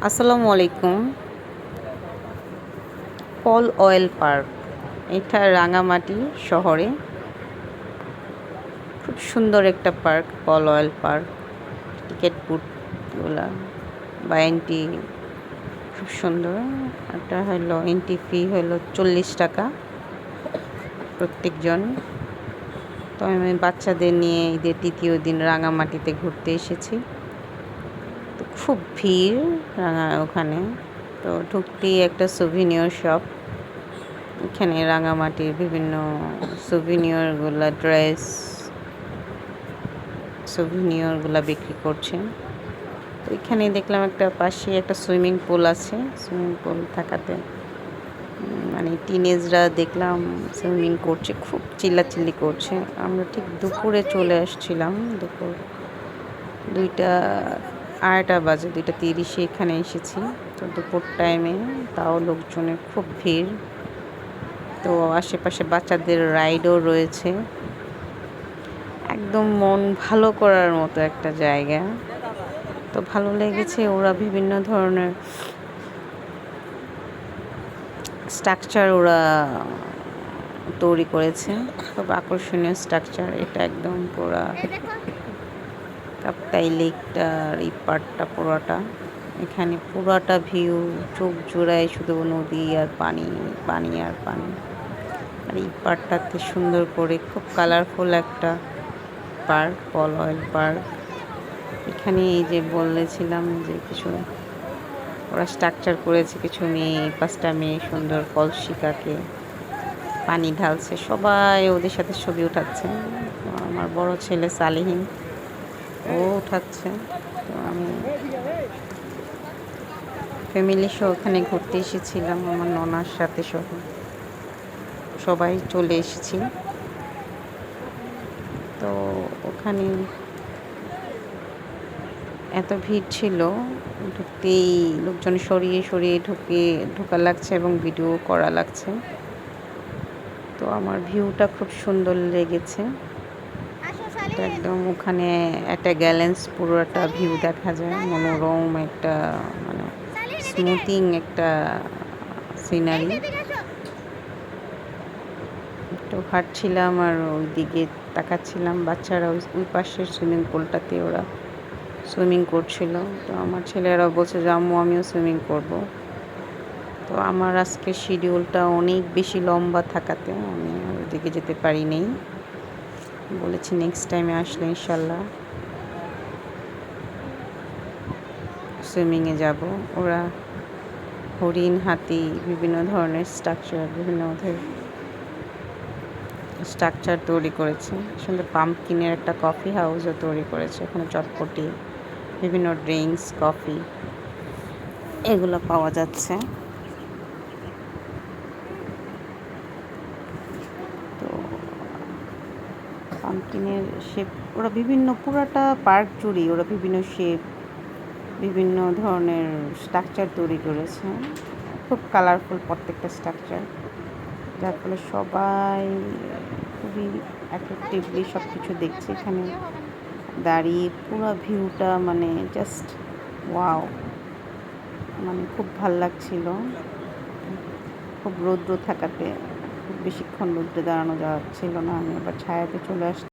আসসালামু আলাইকুম। পল oil park, এটা রাঙামাটি শহরে। খুব সুন্দর একটা পার্ক, পল অয়েল পার্ক। টিকিট বুথগুলা বা এন্ট্রি খুব সুন্দর। এটা হলো এন্ট্রি ফি হলো 40 টাকা প্রত্যেকজন। তো আমি বাচ্চাদের নিয়ে ঈদের দ্বিতীয় দিন রাঙামাটিতে ঘুরতে এসেছি। তো খুব ভিড় ওখানে। তো ঢুকতেই একটা সুভিনিয়র শপ, এখানে রাঙামাটির বিভিন্ন সুভিনিয়রগুলা, ড্রেস সুভিনিয়রগুলা বিক্রি করছেন। তো এখানে দেখলাম একটা পাশে একটা সুইমিং পুল আছে। সুইমিং পুল থাকাতে মানে টিনেজরা দেখলাম সুইমিং করছে, খুব চিল্লাচিল্লি করছে। আমরা ঠিক দুপুরে চলে আসছিলাম, দুপুর 2টা বাজে, 2:30 এখানে এসেছি। তো দুপুর টাইমে তাও লোকজনের খুব ভিড়। তো আশেপাশে বাচ্চাদের রাইডও রয়েছে। একদম মন ভালো করার মতো একটা জায়গা। তো ভালো লেগেছে, ওরা বিভিন্ন ধরনের স্ট্রাকচার ওরা তৈরি করেছে, খুব আকর্ষণীয় স্ট্রাকচার। এটা একদম পুরা কাপ্তাই লেকটার এই পার্টটা পুরোটা, এখানে পুরাটা ভিউ, চোখ জোড়ায় শুধু নদী আর পানি, পানি আর পানি। আর এই পার্কটাতে সুন্দর করে খুব কালারফুল একটা পার্ক, পল অয়েল পার্ক। এখানে এই যে বলেছিলাম যে কিছু ওরা স্ট্রাকচার করেছে, কিছু মেয়ে, 5টা মেয়ে সুন্দর কলসিকাকে পানি ঢালছে, সবাই ওদের সাথে ছবি উঠাচ্ছে। আমার বড় ছেলে সালেহীন, ও উঠাচ্ছে। তো আমি ফ্যামিলি সহ ওখানে ঘুরতে এসেছিলাম, আমার ননার সাথে সহ সবাই চলে এসেছি। তো ওখানে এত ভিড় ছিল, ঢুকতেই লোকজন সরিয়ে সরিয়ে ঢোকা লাগছে এবং ভিডিও করা লাগছে। তো আমার ভিউটা খুব সুন্দর লেগেছে। একদম ওখানে একটা গ্যালেন্স পুরোটা ভিউ দেখা যায়, মনোরম একটা মানে স্মুথিং একটা সিনারি। একটু হাঁটছিলাম আর ওই দিকে তাকাচ্ছিলাম, বাচ্চারা ওই পাশের সুইমিং পুলটাতে ওরা সুইমিং করছিল। তো আমার ছেলেরা বলছে যে আম্মু আমিও সুইমিং করব। তো আমার আজকে শিডিউলটা অনেক বেশি লম্বা থাকাতে আমি ওইদিকে যেতে পারি নাই। বলেছি নেক্সট টাইমে আসলে ইনশাল্লাহ সুইমিংয়ে যাব। ওরা হরিণ, হাতি, বিভিন্ন ধরনের স্ট্রাকচার তৈরি করেছে। সুন্দর পাম্পকিনের একটা কফি হাউসও তৈরি করেছে। এখানে চটপটি, বিভিন্ন ড্রিঙ্কস, কফি এগুলো পাওয়া যাচ্ছে। তো পাম্পকিনের শেপ ওরা বিভিন্ন, পুরাটা পার্ক জুড়ে ওরা বিভিন্ন শেপ, বিভিন্ন ধরনের স্ট্রাকচার তৈরি করেছে। খুব কালারফুল প্রত্যেকটা স্ট্রাকচার, যার ফলে সবাই খুবই অ্যাট্রাকটিভলি সব কিছু দেখছে। এখানে দাঁড়িয়ে পুরো ভিউটা মানে জাস্ট ওয়াও, মানে খুব ভাল লাগছিল। খুব রৌদ্র থাকাতে খুব বেশিক্ষণ রৌদ্রে দাঁড়ানো যাচ্ছিল না, আমি আবার ছায়াতে চলে আসছি।